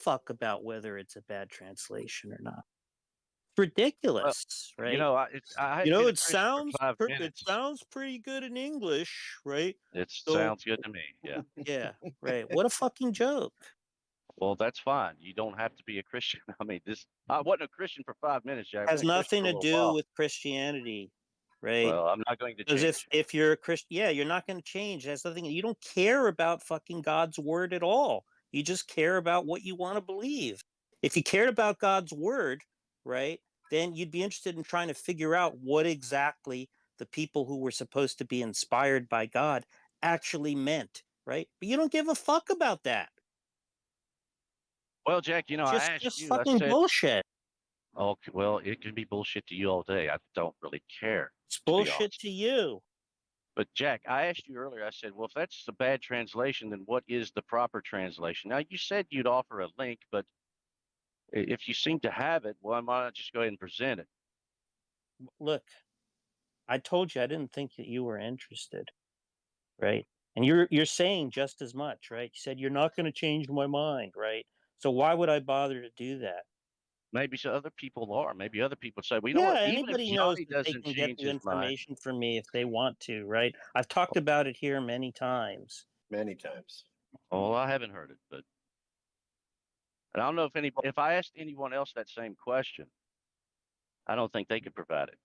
fuck about whether it's a bad translation or not. It's Well, ridiculous, right? I had been a Christian for 5 minutes. Sounds pretty good in English, right? It So sounds good to me. Yeah. yeah, right. What a fucking joke. Well, that's fine. You don't have to be a Christian. I mean, I wasn't a Christian for 5 minutes, Jack. I've been Has a Christian nothing for a to little do while. with Christianity, right? Well, I'm not going to Because change. if you're a Christian, yeah, you're not going to change. That's nothing. You don't care about fucking God's word at all. You just care about what you want to believe. If you cared about God's word, right, then you'd be interested in trying to figure out what exactly the people who were supposed to be inspired by God actually meant, right? But you don't give a fuck about that. Well, Jack, I asked Just you, I fucking said, bullshit. okay, well, it can be bullshit to you all day. I don't really care, It's to be bullshit honest. to you. But Jack, I asked you earlier, I said, well, if that's a bad translation, then what is the proper translation? Now, you said you'd offer a link, but if you seem to have it, well, why not just go ahead and present it? Look, I told you I didn't think that you were interested, right? And you're saying just as much, right? You said you're not going to change my mind, right? So why would I bother to do that? Maybe so other people are. Maybe other people say, well, you know Yeah, what? Even if anybody knows Johnny that they doesn't can get change the his mind, information from me if they want to, right? I've talked about it here many times. Many times. oh, I haven't heard it, but and I don't know if I asked anyone else that same question, I don't think they could provide it,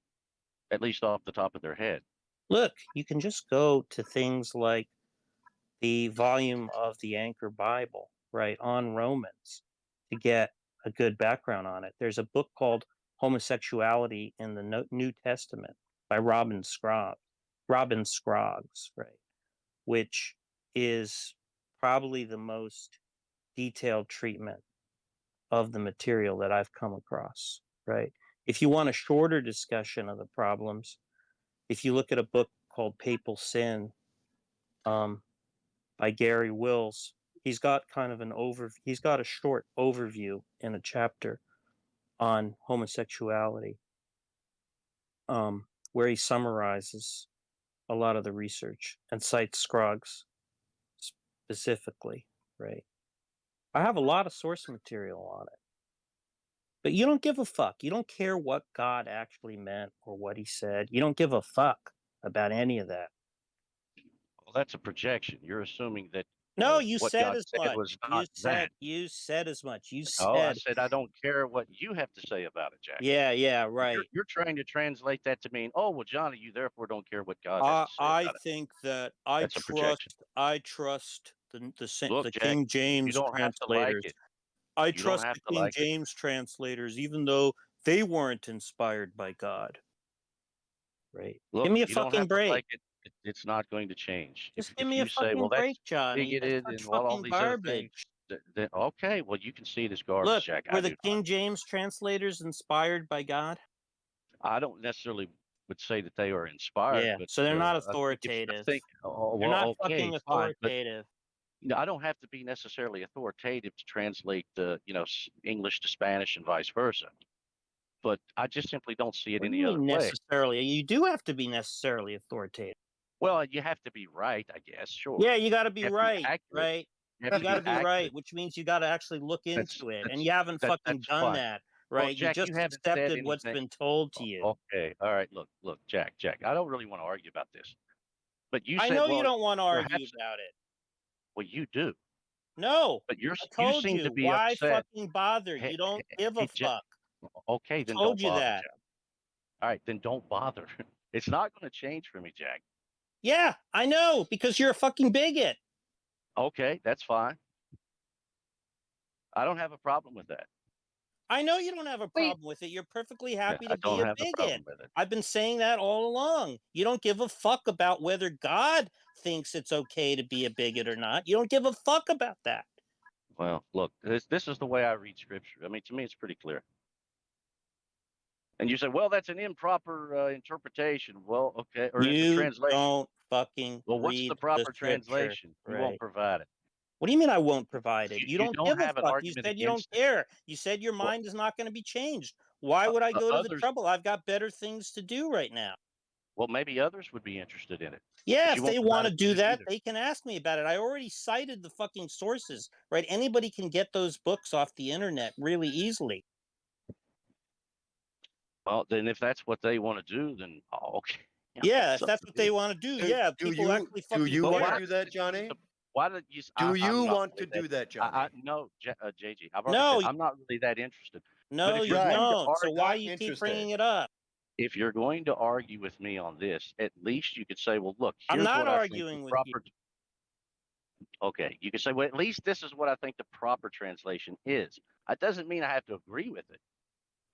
at least off the top of their head. Look, you can just go to things like the volume of the Anchor Bible, right, on Romans to get a good background on it. There's a book called Homosexuality in the New Testament by Robin Scroggs, right, which is probably the most detailed treatment of the material that I've come across, right? If you want a shorter discussion of the problems, if you look at a book called Papal Sin, um, by Gary Wills. He's got kind of he's got a short overview in a chapter on homosexuality, where he summarizes a lot of the research and cites Scroggs specifically, right? I have a lot of source material on it. But you don't give a fuck. You don't care what God actually meant or what he said. You don't give a fuck about any of that. Well, that's a projection. You're assuming that No, you what said God as said was much. not that. You said as much. You Oh, I said, said I don't care what you have to say about it, Jack. yeah, You're right. you're trying to translate that to mean, oh well, Johnny, you therefore don't care what God has to say I about it. think that That's a projection. I trust Look, the Jack, King you James don't have to like translators. it. I You don't trust have the to King like it. James translators, even though they weren't inspired by God. Right? Give Look, me a you don't fucking have to break. like it. It's not going to change. If Just give if me a you say, fucking well, that's break, Johnny. That's bigoted such and all fucking these other things, garbage. then okay, well, you can see it as garbage, Look, Jack. were I the do not. King James translators inspired by God? I don't necessarily would say that they are inspired, Yeah. but So they're not I authoritative. think, oh, They're well, not okay, fucking fine, but authoritative. I don't have to be necessarily authoritative to translate the English to Spanish and vice versa. But I just simply don't see it What do you any other mean way. necessarily? You do have to be necessarily authoritative. Well, you have to be right, I guess. Sure, Yeah, you got to be you have to be right, accurate. right? You have You to got to be be right, accurate. which means you got to actually look That's into it. And that's you haven't fucking that's done fine. that, Well, right? You Jack, you just haven't said accepted what's anything. been told to you. Okay, all right. Look, Jack. I don't really want to argue about this, but you I said, know you well, don't want to argue perhaps. about it. Well, you do, No, but I you told seem you. to be Why upset. fucking bother? Hey, You don't hey, give a hey, Jack. fuck. I Okay, then told don't you bother, that. Jack. All right, then don't bother. It's not going to change for me, Jack. Yeah, I know, because you're a fucking bigot. Okay, that's fine. I don't have a problem with that. I know you don't have a Wait. problem with it. You're perfectly Yeah, happy I to be don't a have a bigot. problem with it. I've been saying that all along. You don't give a fuck about whether God thinks it's okay to be a bigot or not. You don't give a fuck about that. Well, look, this is the way I read Scripture. I mean, to me, it's pretty clear. And you say, well, that's an improper interpretation. Well, okay, or it's a You translation. don't fucking Well, what's the read the proper scripture, translation? You won't right? provide it. What do you mean I won't provide it? You You don't don't give a have an fuck. You argument said you don't against it. care. You said your Well, mind is not going to be changed. Why would I go to the others, trouble? I've got better things to do right now. Well, maybe others would be interested in it. Yeah, But if you they won't provide want to it to do them that, either. they can ask me about it. I already cited the fucking sources, right? Anybody can get those books off the internet really easily. Well, then if that's what they want to do, then okay. Yeah, if So that's what they want to do, yeah, Do people you actually fucking but want why to care. do that, Johnny? why did you? Do I'm you not want really to do that, I Johnny? no, JG. I've already said No, I'm not really that interested. But no, if you're you going Right. to don't. So argue, why Not you keep interested. bringing it up? if you're going to argue with me on this, at least you could say, well, look, I'm here's not what I think the arguing with you. proper. Okay, you can say, well, at least this is what I think the proper translation is. That doesn't mean I have to agree with it.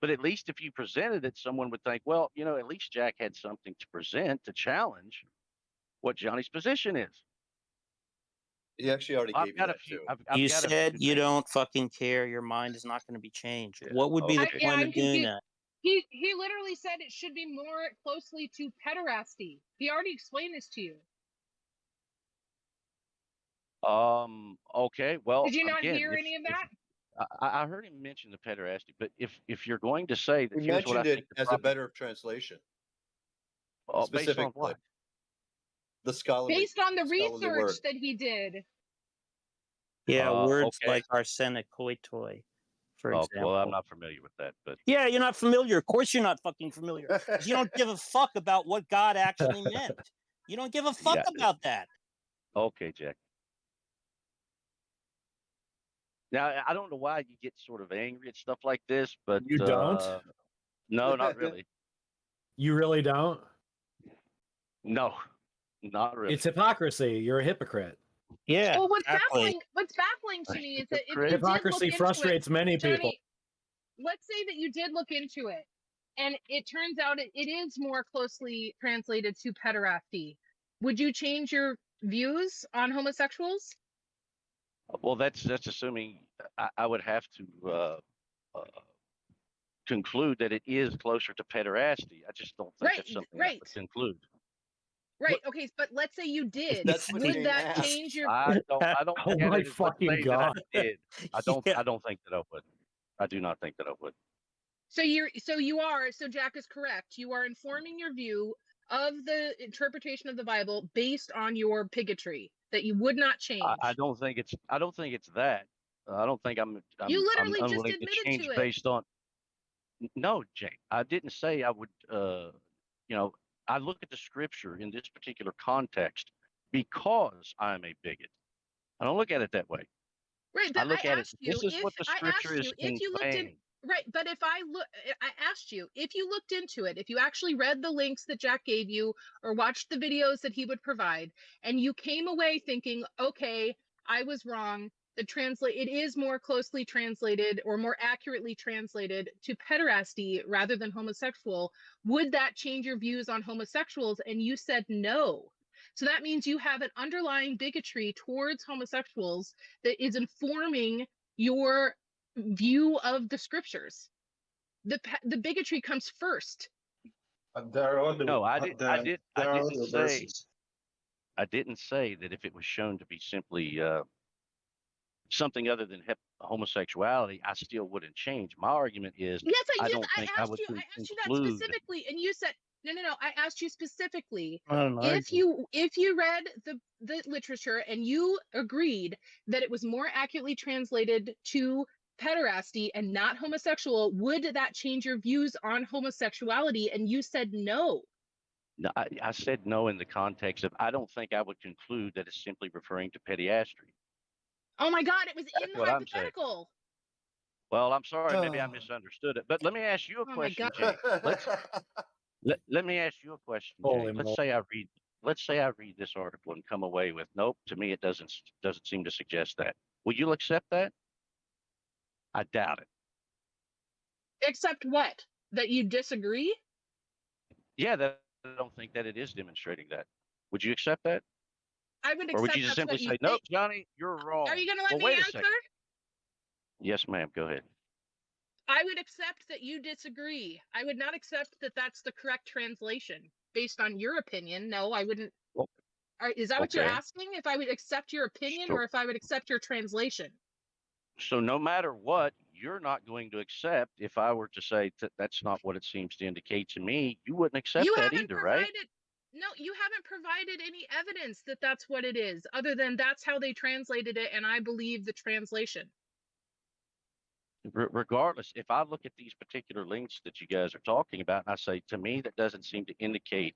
But at least if you presented it, someone would think, well, at least Jack had something to present to challenge what Johnny's position is. He actually already I've gave you got a that few. too. I've You got a said few you things. don't fucking care. Your mind is not going to be changed. Yeah. What would be the Okay. point I'm of doing confused. that? He literally said it should be more closely to pederasty. He already explained this to you. Okay. Well, Did you not again, hear any of that? I heard him mention the pederasty, but if you're going to say that He here's what I mentioned it think the as a proper, better translation, based on specifically what? the scholarly Based on the scholarly research word. that he did. Yeah, words Okay. like arsenic coitoi, for Oh, well, I'm example. not familiar with that, but Yeah, you're not familiar. Of course you're not fucking familiar. 'Cause you don't give a fuck about what God actually meant. You don't give a fuck yeah. about that. Okay, Jack. Now, I don't know why you get sort of angry at stuff like this, but You don't? no, not really. You really don't? No, not really. It's hypocrisy. You're a hypocrite. Yeah, Well, exactly. what's baffling to me is that if you Hypocrite. did look Hypocrisy into frustrates many people. Johnny, let's say that you did look into it, and it turns out it is more closely translated to pederasty. Would you change your views on homosexuals? Well, that's assuming I would have to conclude that it is closer to pederasty. I just don't think Right, that's something I right. would conclude. Right. Okay. But let's say you did. That's what Would Jane that asked. change your? I don't Oh look at my it as let's fucking say that God. I did. Yeah. I don't think that I would. I do not think that I would. So Jack is correct. You are informing your view of the interpretation of the Bible based on your bigotry that you would not change. I don't think it's that. I don't think I'm You literally just unwilling to admitted change to it. based on. No, Jane. I didn't say I would. I look at the scripture in this particular context because I'm a bigot. I don't look at it that way. Right, I but look at it. This is if what the I scripture asked is you if you looked in. conveying. Right, but I asked you if you looked into it, if you actually read the links that Jack gave you or watched the videos that he would provide, and you came away thinking, okay, I was wrong. It is more closely translated or more accurately translated to pederasty rather than homosexual. Would that change your views on homosexuals? And you said no. So that means you have an underlying bigotry towards homosexuals that is informing your view of the scriptures. The bigotry comes first. There are other, No, I there didn't are other say. verses. I didn't say that if it was shown to be simply something other than homosexuality, I still wouldn't change. My argument is Yes, I don't think I would I asked you that conclude. specifically, and you said no. I asked you specifically I don't if argue. you read the literature and you agreed that it was more accurately translated to pederasty and not homosexual, would that change your views on homosexuality? And you said no. No, I said no in the context of I don't think I would conclude that it's simply referring to pediatry. Oh my God, it was in That's the what I'm saying. hypothetical. Well, I'm sorry, maybe I misunderstood it. But let me ask you a Oh my question, God. Jay. Let me ask you a question, Jay. Holy Let's moly. say I read this article and come away with nope. To me, it doesn't seem to suggest that. Will you accept that? I doubt it. Except what? That you disagree? Yeah, I don't think that it is demonstrating that. Would you accept that? I would accept Or would you just that's simply what you say, think. nope, Johnny, you're wrong? Are you going to let Well, me wait a answer? second. Yes, ma'am. Go ahead. I would accept that you disagree. I would not accept that that's the correct translation based on your opinion. No, I wouldn't. Well, Is that what you're okay. asking? If I would accept your opinion Sure. or if I would accept your translation? So no matter what, you're not going to accept if I were to say that that's not what it seems to indicate to me. You wouldn't accept You that haven't either, right? provided, no, you haven't provided any evidence that that's what it is, other than that's how they translated it, and I believe the translation. Regardless, if I look at these particular links that you guys are talking about, and I say, to me, that doesn't seem to indicate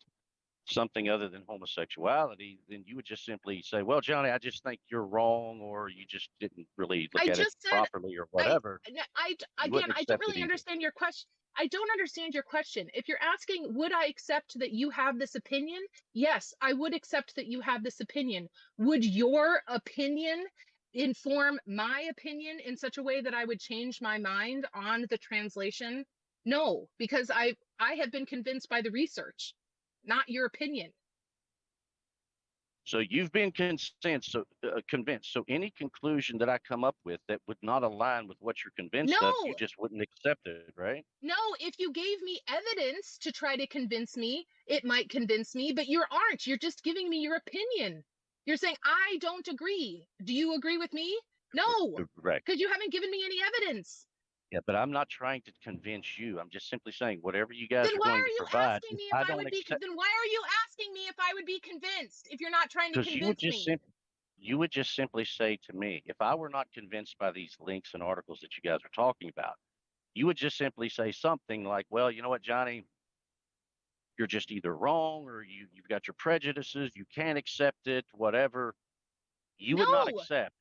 something other than homosexuality, then you would just simply say, well, Johnny, I just think you're wrong, or you just didn't really look I at it just said, properly or whatever. You again, wouldn't I don't accept it really either. understand your question. I don't understand your question. If you're asking, would I accept that you have this opinion? Yes, I would accept that you have this opinion. Would your opinion inform my opinion in such a way that I would change my mind on the translation? No, because I have been convinced by the research, not your opinion. So you've been convinced. So any conclusion that I come up with that would not align with what you're convinced of, you No, just wouldn't accept it, right? no, if you gave me evidence to try to convince me, it might convince me, but you aren't. You're just giving me your opinion. You're saying, I don't agree. Do you agree with me? No, Correct. because you haven't given me any evidence. Yeah, but I'm not trying to convince you. I'm just simply saying whatever you guys Then are why going are to you provide, asking if me if I I don't would be, accept, then why are you asking me if I would be convinced if you're not trying to because convince me? you would just simply say to me, if I were not convinced by these links and articles that you guys are talking about, you would just simply say something like, well, you know what, Johnny, you're just either wrong or you've got your prejudices, you can't accept it, whatever. You would not No, accept.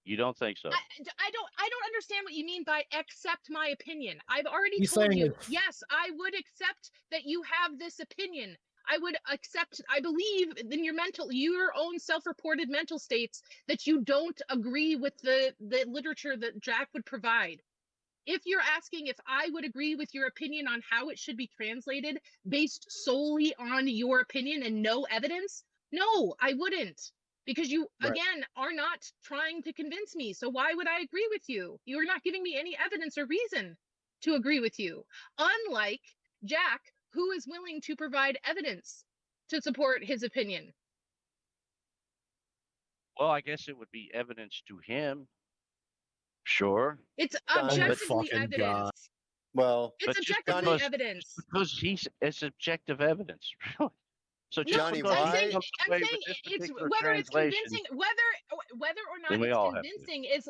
You don't think so? I don't understand what you mean by accept my opinion. I've already He's told saying you, it's yes, I would accept that you have this opinion. I would accept, I believe in your own self-reported mental states that you don't agree with the literature that Jack would provide. If you're asking if I would agree with your opinion on how it should be translated based solely on your opinion and no evidence, no, I wouldn't. Because you, right. again, are not trying to convince me. So why would I agree with you? You are not giving me any evidence or reason to agree with you. Unlike Jack, who is willing to provide evidence to support his opinion. Well, I guess it would be evidence to him. Sure. It's Johnny, Oh my objectively fucking evidence. God. Well, It's But just objectively Johnny, evidence. because it's objective evidence, really. So No, just Johnny, because I'm he saying why? comes I'm away saying with this it's particular whether it's translation, convincing, whether or not then we it's all have to. convincing is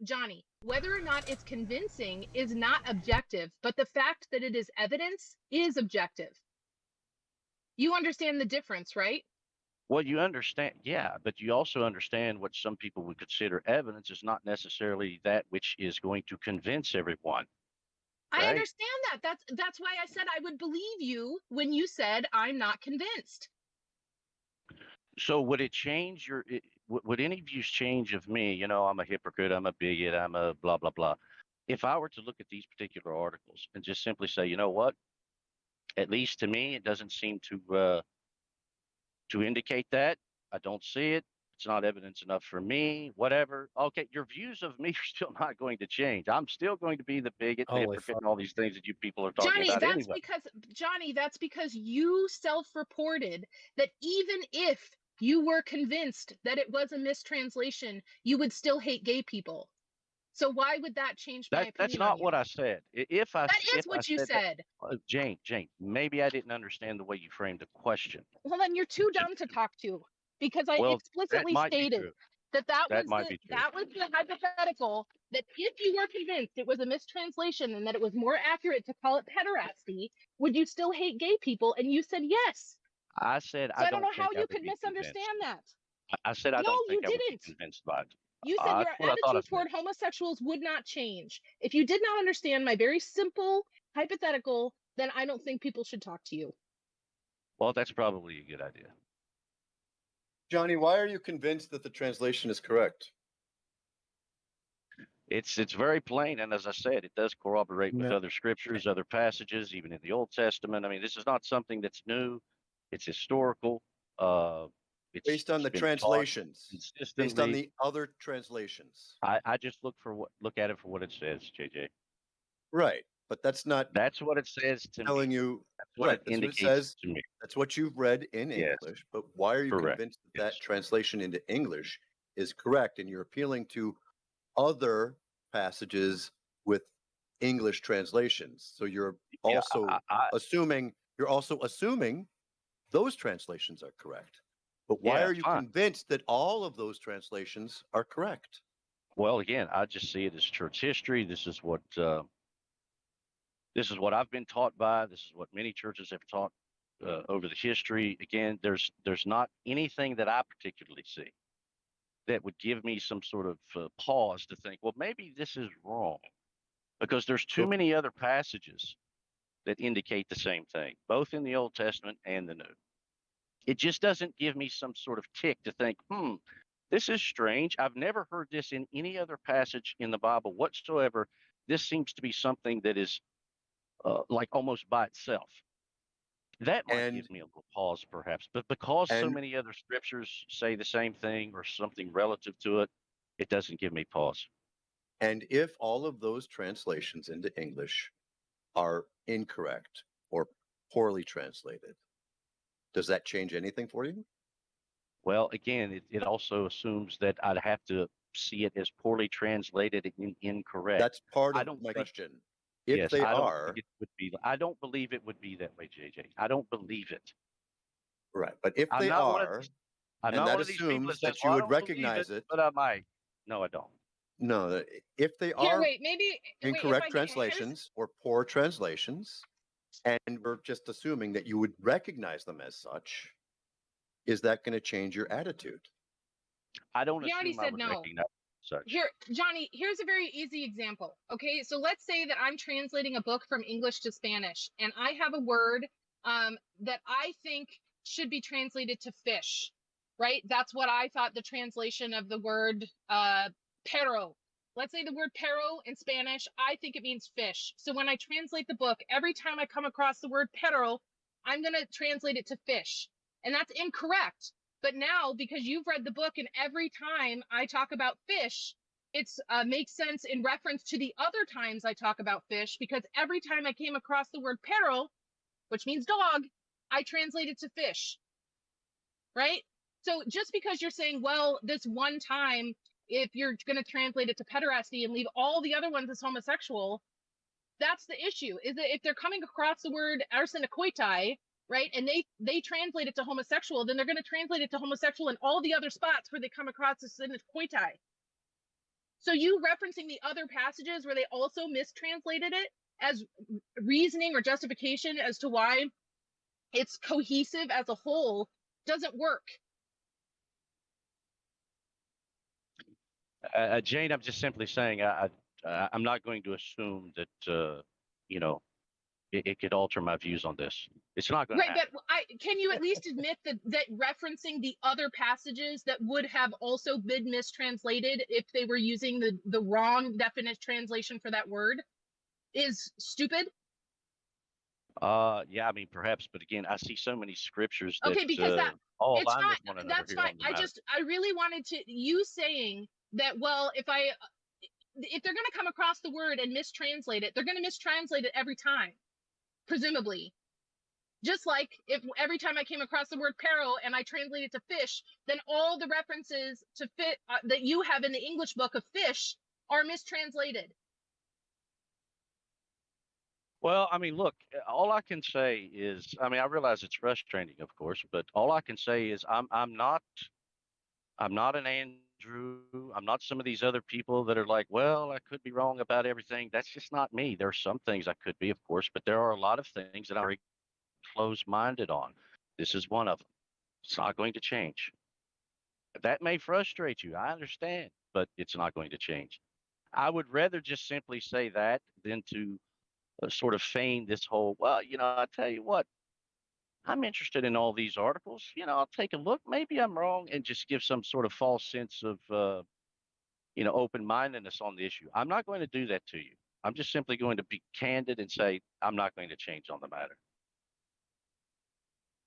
Johnny, whether or not it's convincing is not objective, but the fact that it is evidence is objective. You understand the difference, right? Well, you understand, yeah, but you also understand what some people would consider evidence is not necessarily that which is going to convince everyone, I right? understand that. That's why I said I would believe you when you said I'm not convinced. So would it change would any views change of me? You know, I'm a hypocrite, I'm a bigot, I'm a blah, blah, blah. If I were to look at these particular articles and just simply say, you know what, at least to me, it doesn't seem to indicate that. I don't see it. It's not evidence enough for me, whatever. Okay, your views of me are still not going to change. I'm still going to be the bigot, the Holy hypocrite, fuck. and all these things that you people are talking about anyway. Johnny, that's because you self-reported that even if you were convinced that it was a mistranslation, you would still hate gay people. So why would that change my That's opinion on not you? what I said. That is what you Said that, said. Jane, maybe I didn't understand the way you framed the question. Well, then you're too J- dumb to talk to, because I Well, that explicitly might be stated true. that That might be true. that was the hypothetical, that if you were convinced it was a mistranslation and that it was more accurate to call it pederasty, would you still hate gay people? And you said yes. I said So I I don't don't know how think I you would could be convinced. misunderstand that. I said I No, don't you think I would be didn't. convinced by it. You said your That's what I thought I attitude said. toward homosexuals would not change. If you did not understand my very simple hypothetical, then I don't think people should talk to you. Well, that's probably a good idea. Johnny, why are you convinced that the translation is correct? It's very plain, and as I said, it does corroborate with No. other scriptures, other passages, even in the Old Testament. I mean, this is not something that's new; it's historical. Based on It's the been taught translations, based on consistently. the other translations. I just look at it for what it says, JJ. Right. But that's not That's what it says to me. telling you, That's what right, it that's what it indicates says. to me. That's what you've read in Yes, English. But why are you correct. convinced that Yes. that translation into English is correct? And you're appealing to other passages with English translations. So you're Yeah, also assuming those translations are correct. But why yeah, are you fine. convinced that all of those translations are correct? Well, again, I just see it as church history. This is what I've been taught by. This is what many churches have taught over the history. Again, there's not anything that I particularly see that would give me some sort of pause to think, well, maybe this is wrong, because there's too So- many other passages that indicate the same thing, both in the Old Testament and the New. It just doesn't give me some sort of tick to think, this is strange. I've never heard this in any other passage in the Bible whatsoever. This seems to be something that is like almost by itself. That might And give me a little pause, perhaps, but because so and many other scriptures say the same thing or something relative to it, it doesn't give me pause. and if all of those translations into English are incorrect or poorly translated, does that change anything for you? Well, again, it also assumes that I'd have to see it as poorly translated and incorrect. That's part I of don't my think, question. If yes, they I don't think are, it would be. I don't believe it would be that way, JJ. I don't believe it. right, but if I'm they not one of are, these. I'm and not that one of these people that assumes says, that you "Well, I would don't believe it, recognize it. but I might." No, I don't. No, if they Here, are wait, maybe wait, if incorrect I may, here's translations or poor translations, and we're just assuming that you would recognize them as such, is that going to change your attitude? I don't he already assume I said would no. recognize such. Here, Johnny, here's a very easy example. Okay, so let's say that I'm translating a book from English to Spanish, and I have a word that I think should be translated to fish, right? That's what I thought the translation of the word pero. Let's say the word pero in Spanish, I think it means fish. So when I translate the book, every time I come across the word pero, I'm going to translate it to fish. And that's incorrect. But now, because you've read the book, and every time I talk about fish, it's makes sense in reference to the other times I talk about fish, because every time I came across the word peril, which means dog, I translated to fish, right? So just because you're saying, well, this one time, if you're going to translate it to pederasty and leave all the other ones as homosexual, that's the issue. Is that if they're coming across the word arsenicoitai, right, and they translate it to homosexual, then they're going to translate it to homosexual in all the other spots where they come across arsenicoitai. So you referencing the other passages where they also mistranslated it as reasoning or justification as to why it's cohesive as a whole doesn't work. Jane, I'm just simply saying I'm not going to assume that you know it could alter my views on this. It's not going to Right, happen. but can you at least admit that referencing the other passages that would have also been mistranslated if they were using the wrong definite translation for that word is stupid? Yeah, I mean perhaps, but again, I see so many scriptures that Okay, because all it's align not, with one another that's here fine. on the matter. I really wanted to, you saying that, well, if they're going to come across the word and mistranslate it, they're going to mistranslate it every time, presumably. Just like if every time I came across the word peril and I translated to fish, then all the references to fit that you have in the English book of fish are mistranslated. Well, I mean, look, all I can say is, I mean, I realize it's frustrating, of course, but all I can say is I'm not an Andrew. I'm not some of these other people that are like, well, I could be wrong about everything. That's just not me. There are some things I could be, of course, but there are a lot of things that I'm very closed-minded on. This is one of them. It's not going to change. That may frustrate you. I understand, but it's not going to change. I would rather just simply say that than to sort of feign this whole, well, I tell you what, I'm interested in all these articles. I'll take a look. Maybe I'm wrong, and just give some sort of false sense of, open-mindedness on the issue. I'm not going to do that to you. I'm just simply going to be candid and say I'm not going to change on the matter.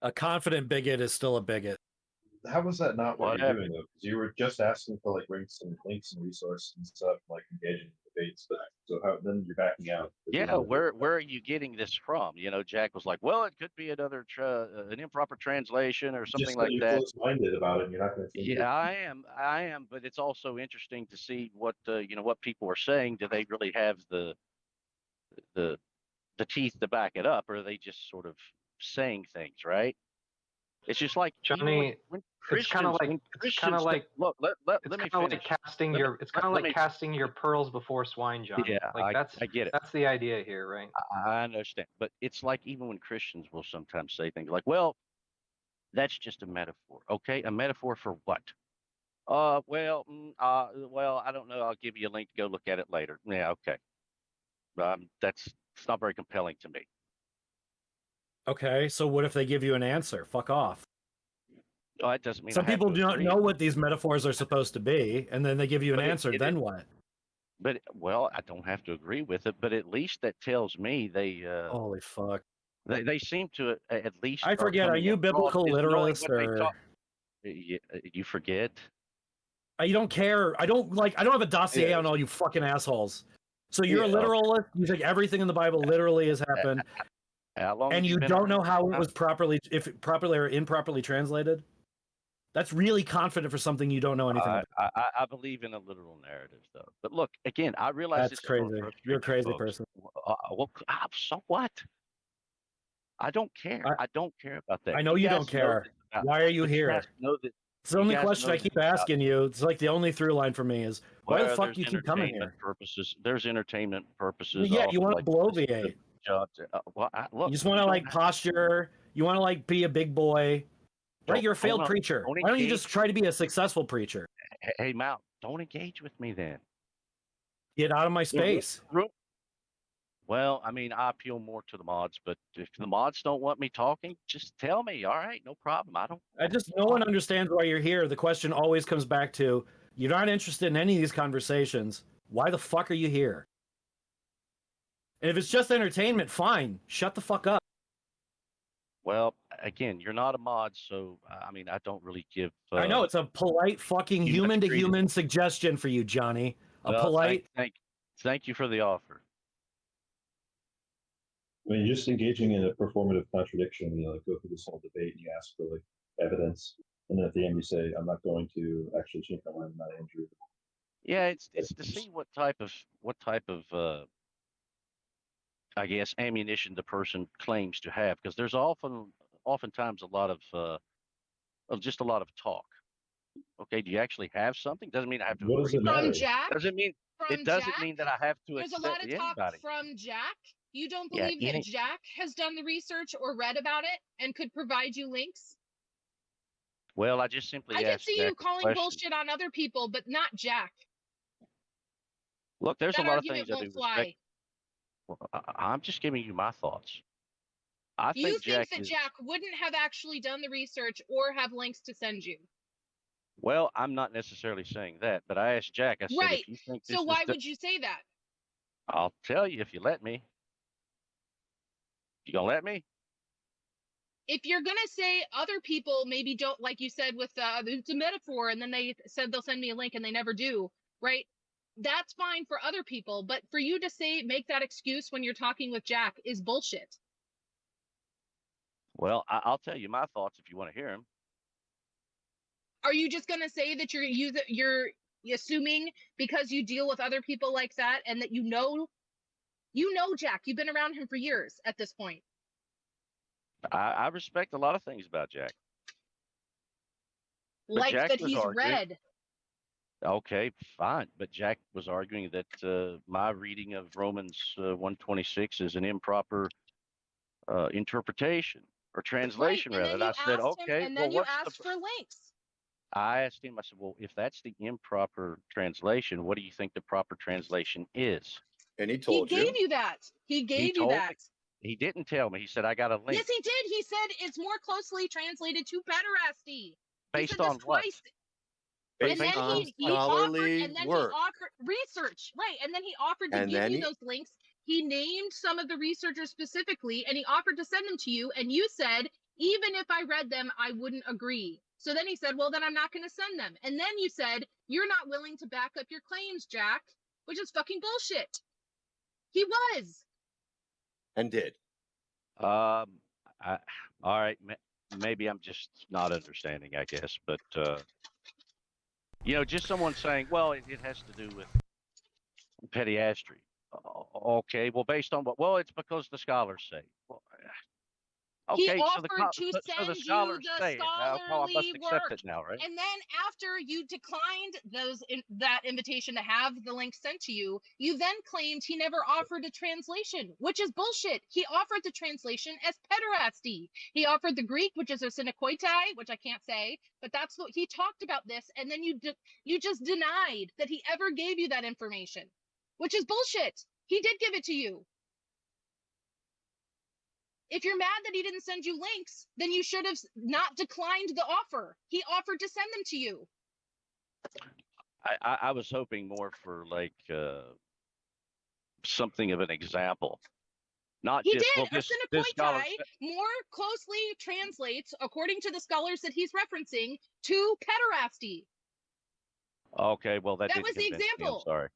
A confident bigot is still a bigot. How was that not what you're Whatever. doing though? Because you were just asking for like links and resources and stuff, like engaging in debates. But So how then you're backing out? Yeah, where are you getting this from? You know, Jack was like, "Well, it could be an improper translation or something Just like you're that." close-minded about it, and you're not going to think. Yeah, I am, but it's also interesting to see what what people are saying. Do they really have the the teeth to back it up, or are they just sort of saying things, right? It's just like even Johnny, when it's kind of Christians, like when it's kind of Christians like look, let it's me kind of like finish. casting Let me, your it's kind of let like me, casting your pearls before swine, Johnny. yeah, Like I get it. that's the idea here, right? I understand, but it's like even when Christians will sometimes say things like, "Well, that's just a metaphor." Okay, a metaphor for what? Well, I don't know. I'll give you a link to go look at it later. Yeah, okay. That's it's not very compelling to me. Okay, so what if they give you an answer? Fuck off. Oh, that doesn't mean I Some have people to do not agree. know what these metaphors are supposed to be, and then they give you an But answer. Then what? But well, I don't have to agree with it. But at least that tells me Holy fuck! they seem to at least I are forget. Are coming you across biblical as knowing literalist what they or? talk. You forget. You don't care. I don't have a dossier Yeah. on all you fucking assholes. So you're a Yeah. literalist. You think everything in the Bible literally has happened, How long and have you been don't around? know how it was properly or improperly translated. That's really confident for something you don't know anything about. I believe in a literal narrative, though. But look, again, I realize That's this is going to crazy. frustrate You're a you crazy folks. person. So what? I don't care. I don't care about that. I know you don't guys know care. this about, Why are you but you here? guys know that. It's the You only guys question know I this keep about asking you. It's like the only through line for me is why the where fuck there's do you keep coming entertainment here? purposes. There's entertainment purposes. Yeah, you Often want to like this is a bloviate. job. Look, You just want to you don't like have posture. You want to like be a big boy. Right? You're a failed don't preacher. don't Why don't you engage. just try to be a successful preacher? Hey, Mal, don't engage with me then. Get out of my space. Well, I mean, I appeal more to the mods, but if the mods don't want me talking, just tell me. All right, no problem. No one understands why you're here. The question always comes back to you're not interested in any of these conversations. Why the fuck are you here? And if it's just entertainment, fine. Shut the fuck up. Well, again, you're not a mod, so I mean, I don't really give. I know it's a polite fucking you much human to credence. human suggestion for you, Johnny. Well, Polite. thank you for the offer. I mean, you're just engaging in a performative contradiction. You know, like go through this whole debate and you ask for like evidence, and then at the end you say, "I'm not going to actually change my mind. I'm not Andrew." Yeah, it's to see what type of I guess ammunition the person claims to have, because there's oftentimes a lot of just a lot of talk. Okay, do you actually have something? Doesn't mean I have to What does agree it with matter? it. From Jack? Doesn't mean From it doesn't Jack? mean that I have to There's a accept lot of talk anybody. from Jack. You don't Yeah, believe that Jack has done the research or read about it and could provide you links? Well, I just simply I can asked see Jack you a calling question. bullshit on other people, but not Jack. Look, there's a That lot of argument things I won't do respect. fly. Well, I'm just giving you my thoughts. I You think think Jack that is. Jack wouldn't have actually done the research or have links to send you? Well, I'm not necessarily saying that, but I asked Jack. I said, Right. if you think So this why is, would you say that? I'll tell you if you let me. You gonna let me? If you're going to say other people maybe don't, like you said, with it's a metaphor, and then they said they'll send me a link and they never do, right? That's fine for other people. But for you to say, make that excuse when you're talking with Jack is bullshit. Well, I'll tell you my thoughts if you want to hear them. Are you just going to say that you're assuming because you deal with other people like that and that you know Jack, you've been around him for years at this point? I respect a lot of things about Jack. But Like Jack that was he's arguing. read. Okay, fine. But Jack was arguing that my reading of Romans 1:26 is an improper interpretation or translation, Right. And rather. then And you I said, asked him, okay, and well, then you what's the? asked for links. I asked him. I said, well, if that's the improper translation, what do you think the proper translation is? And he He told you. gave you that. He gave you told that. me. He didn't tell me. He said, I got a link. Yes, he did. He said it's more closely translated to pederasty. He said Based this on what? twice. Based And then on he offered, scholarly and then work. he offered research, right? And then he offered to And give then you he- those links. He named some of the researchers specifically, and he offered to send them to you. And you said, even if I read them, I wouldn't agree. So then he said, well, then I'm not going to send them. And then you said, you're not willing to back up your claims, Jack, which is fucking bullshit. He was. And did. All right. Maybe I'm just not understanding, I guess. But, just someone saying, well, it has to do with pediatry. Okay. Well, based on what? Well, it's because the scholars say. Well, He okay. So offered to so the send you scholars the say it. Now, I must scholarly accept work. it now, right? And then after you declined that invitation to have the link sent to you, you then claimed he never offered a translation, which is bullshit. He offered the translation as pederasty. He offered the Greek, which is a synekoitai, which I can't say, but that's what he talked about this. And then you just denied that he ever gave you that information, which is bullshit. He did give it to you. If you're mad that he didn't send you links, then you should have not declined the offer. He offered to send them to you. I was hoping more for like something of an example, not He just did. well, A this scholar. synekoitai more closely translates, according to the scholars that he's referencing, to pederasty. Okay, well that That didn't was the convince me. I'm example. sorry.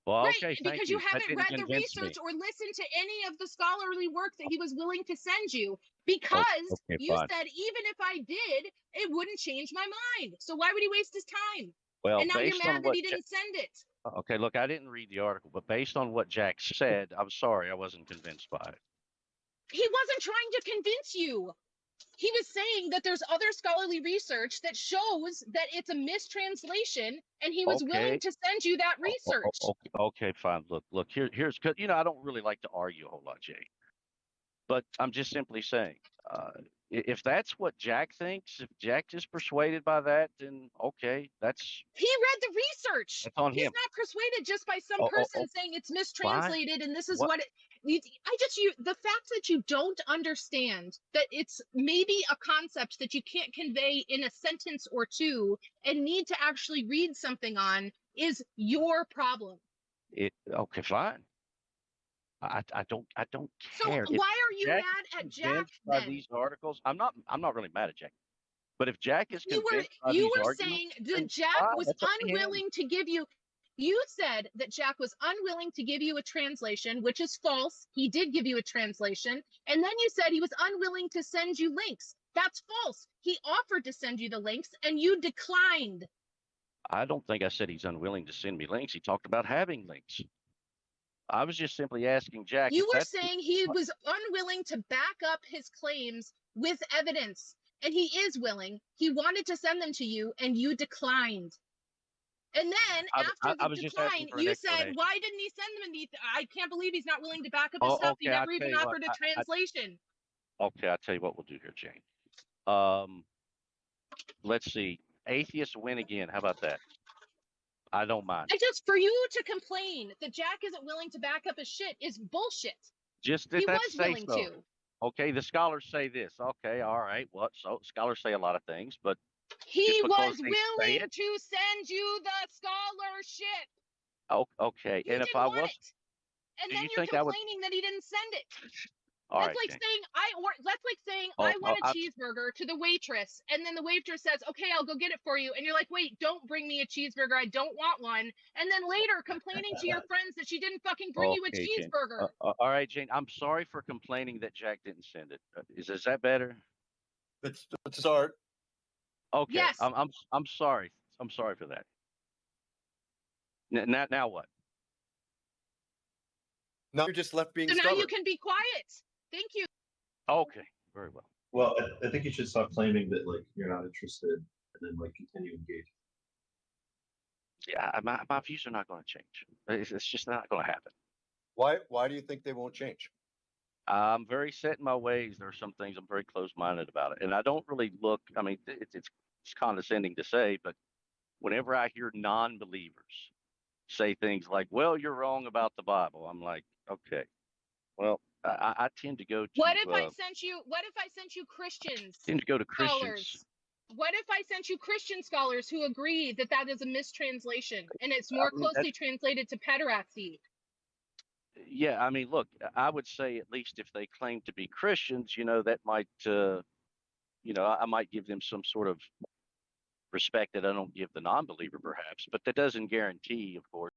Well, Right, okay, thank because you you. That haven't didn't read the convince me. research or listened to any of the scholarly work that he was willing to send you, because Okay, you fine. said even if I did, it wouldn't change my mind. So why would he waste his time? Well, And now you're based mad on that what he didn't send it. okay, look, I didn't read the article, but based on what Jack said, I'm sorry, I wasn't convinced by it. He wasn't trying to convince you. He was saying that there's other scholarly research that shows that it's a mistranslation, and he was willing Okay. to send you that research. Okay, fine. Look, here's because I don't really like to argue a whole lot, Jay. But I'm just simply saying, if that's what Jack thinks, if Jack is persuaded by that, then okay, that's He read the research. on He's him. not persuaded just by some Oh, person saying it's fine. mistranslated and this is What? what it. The fact that you don't understand that it's maybe a concept that you can't convey in a sentence or two and need to actually read something on is your problem. Okay, fine. I don't So care. If why are you Jack mad at is Jack convinced by then? these articles, I'm not really mad at Jack. But if Jack is You convinced by you these were arguments, saying that then Jack fine, was that's up to him. unwilling to give you. You said that Jack was unwilling to give you a translation, which is false. He did give you a translation. And then you said he was unwilling to send you links. That's false. He offered to send you the links and you declined. I don't think I said he's unwilling to send me links. He talked about having links. I was just simply asking Jack You if were that's saying he was unwilling to back up his claims with evidence. And he is willing. He wanted to send them to you and you declined. And then after I the was just asking decline, for an you said, explanation. why didn't he send them? I can't believe he's not willing to back up his Oh, stuff. He okay. I'll never tell even you what. offered a translation. Okay, I'll tell you what we'll do here, Jane. Let's see. Atheists win again. How about that? I don't mind. For you to complain that Jack isn't willing to back up his shit is bullshit. Just He that was say willing so. to. Okay, the scholars say this. Okay, all right. What? So scholars say a lot of things, but He because was they say willing it. to send you the scholarship. Oh, okay. You And if didn't I want was, it. And do then you you're think I would? complaining that he didn't send it. All That's right, like Jane. saying Oh, I want a cheeseburger to the waitress, and then the waitress says, "Okay, I'll go get it for you." And you're like, "Wait, don't bring me a cheeseburger. I don't want one." And then later complaining to your friends that she didn't fucking bring you a Okay, Jane. cheeseburger. All right, Jane. I'm sorry for complaining that Jack didn't send it. Is that better? Let's start. Okay. Yes. I'm sorry. I'm sorry for that. Now what? Now you're just left being So now stubborn. you can be quiet. Thank you. Okay. Very well. Well, I think you should stop claiming that like you're not interested and then like continue engaging. Yeah, my views are not going to change. It's just not going to happen. Why do you think they won't change? I'm very set in my ways. There are some things I'm very close-minded about it, and I don't really look. I mean, it's condescending to say, but whenever I hear non-believers say things like, "Well, you're wrong about the Bible," I'm like, okay. Well, I tend to go to What if I sent you Christians tend to go to Christians. scholars? What if I sent you Christian scholars who agree that that is a mistranslation and it's more I mean, closely translated to pederasty? Yeah, I mean, look, I would say at least if they claim to be Christians, that might, I might give them some sort of respect that I don't give the non-believer, perhaps, but that doesn't guarantee, of course.